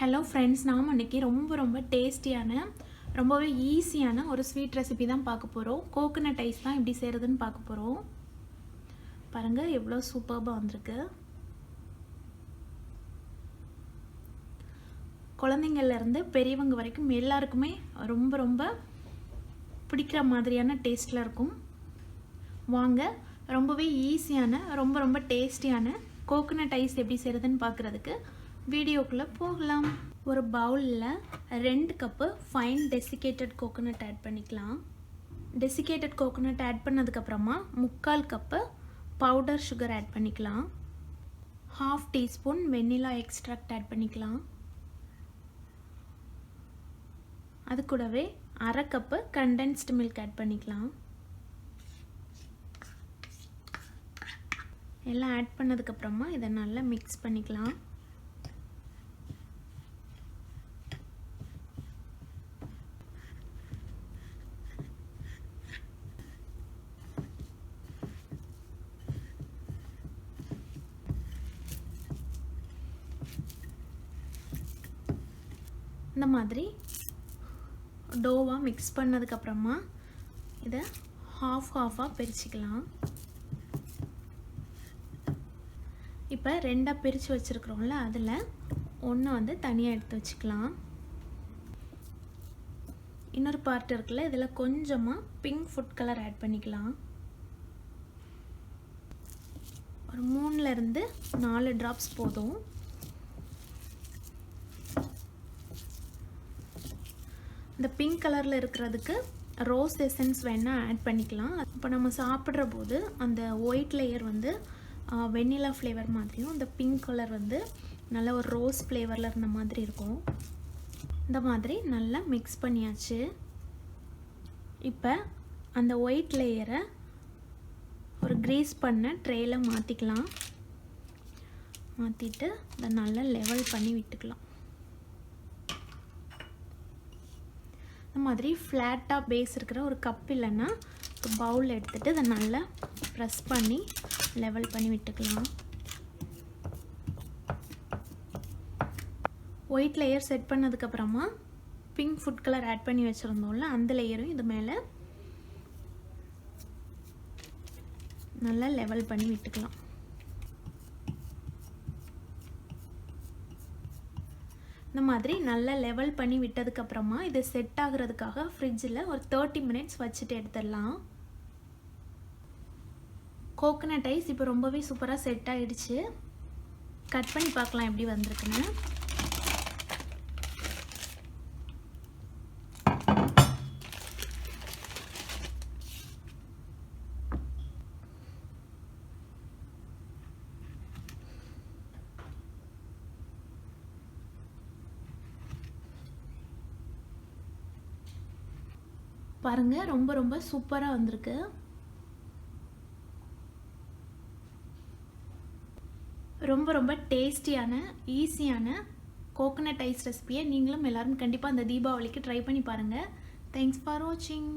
Hello friends, நாம் இன்றைக்கி ரொம்ப டேஸ்டியான ரொம்பவே ஈஸியான ஒரு ஸ்வீட் ரெசிபி தான் பார்க்க போகிறோம். கோகனட் ஐஸ் தான் எப்படி செய்கிறதுன்னு பார்க்க போகிறோம். பாருங்கள் எவ்வளோ சூப்பராக வந்திருக்கு. குழந்தைங்கள்லேருந்து பெரியவங்க வரைக்கும் எல்லாருக்குமே ரொம்ப பிடிக்கிற மாதிரியான டேஸ்ட்டில் இருக்கும். வாங்க ரொம்பவே ஈஸியான ரொம்ப டேஸ்டியான கோகனட் ஐஸ் எப்படி செய்கிறதுன்னு பார்க்குறதுக்கு வீடியோக்குள்ளே போகலாம். ஒரு பவுலில் 2 cup fine desiccated coconut add பண்ணிக்கலாம். டெசிகேட்டட் கோகனட் ஆட் பண்ணதுக்கப்புறமா 3/4 கப்பு பவுடர் சுகர் ஆட் பண்ணிக்கலாம். 1/2 டீஸ்பூன் வெண்ணிலா எக்ஸ்ட்ராக்ட் ஆட் பண்ணிக்கலாம். அது கூடவே 1/2 கப்பு கண்டென்ஸ்டு மில்க் ஆட் பண்ணிக்கலாம். எல்லாம் ஆட் பண்ணதுக்கப்புறமா இதை நல்லா மிக்ஸ் பண்ணிக்கலாம். இந்த மாதிரி டோவாக மிக்ஸ் பண்ணதுக்கப்புறமா இதை ஹாஃபாக பிரிச்சுக்கலாம். இப்போ 2ஆக பிரித்து வச்சுருக்குறோம்ல, அதில் ஒன்று தனியாக எடுத்து வச்சுக்கலாம். இன்னொரு பார்ட் இருக்குல்ல, இதில் கொஞ்சமாக பிங்க் ஃபுட் கலர் ஆட் பண்ணிக்கலாம். ஒரு 3லேருந்து 4 ட்ராப்ஸ் போதும். இந்த பிங்க் கலரில் இருக்கிறதுக்கு ரோஸ் எசன்ஸ் வேணால் ஆட் பண்ணிக்கலாம். இப்போ நம்ம சாப்பிட்ற போது அந்த ஒயிட் லேயர் வெண்ணிலா ஃப்ளேவர் மாதிரியும், இந்த பிங்க் கலர் நல்ல ஒரு ரோஸ் ஃப்ளேவரில் இருந்த மாதிரி இருக்கும். இந்த மாதிரி நல்லா மிக்ஸ் பண்ணியாச்சு. இப்போ அந்த ஒயிட் லேயரை ஒரு கிரீஸ் பண்ண ட்ரேயில் மாற்றிக்கலாம். மாற்றிட்டு இதை நல்லா லெவல் பண்ணி விட்டுக்கலாம். இந்த மாதிரி ஃப்ளாட்டாக பேஸ் இருக்கிற ஒரு கப் இல்லைன்னா ஒரு பவுல் எடுத்துகிட்டு இதை நல்லா ப்ரெஸ் பண்ணி லெவல் பண்ணி விட்டுக்கலாம். ஒயிட் லேயர் செட் பண்ணதுக்கப்புறமா பிங்க் ஃபுட் கலர் ஆட் பண்ணி வச்சுருந்தோம்ல, அந்த லேயரும் இது மேலே நல்லா லெவல் பண்ணி விட்டுக்கலாம். இந்த மாதிரி நல்லா லெவல் பண்ணி விட்டதுக்கப்புறமா இது செட் ஆகிறதுக்காக ஃப்ரிட்ஜில் ஒரு 30 மினிட்ஸ் வச்சுட்டு எடுத்துடலாம். கோகனட் ஐஸ் இப்போ ரொம்பவே சூப்பராக செட் ஆகிடுச்சு. கட் பண்ணி பார்க்கலாம் எப்படி வந்திருக்குன்னு. பாருங்க ரொம்ப சூப்பராக வந்திருக்கு. ரொம்ப டேஸ்டியான ஈஸியான கோகனட் ஐஸ் ரெசிபியை நீங்களும் எல்லாரும் கண்டிப்பாக அந்த தீபாவளிக்கு ட்ரை பண்ணி பாருங்கள். தேங்க்ஸ் ஃபார் வாட்சிங்.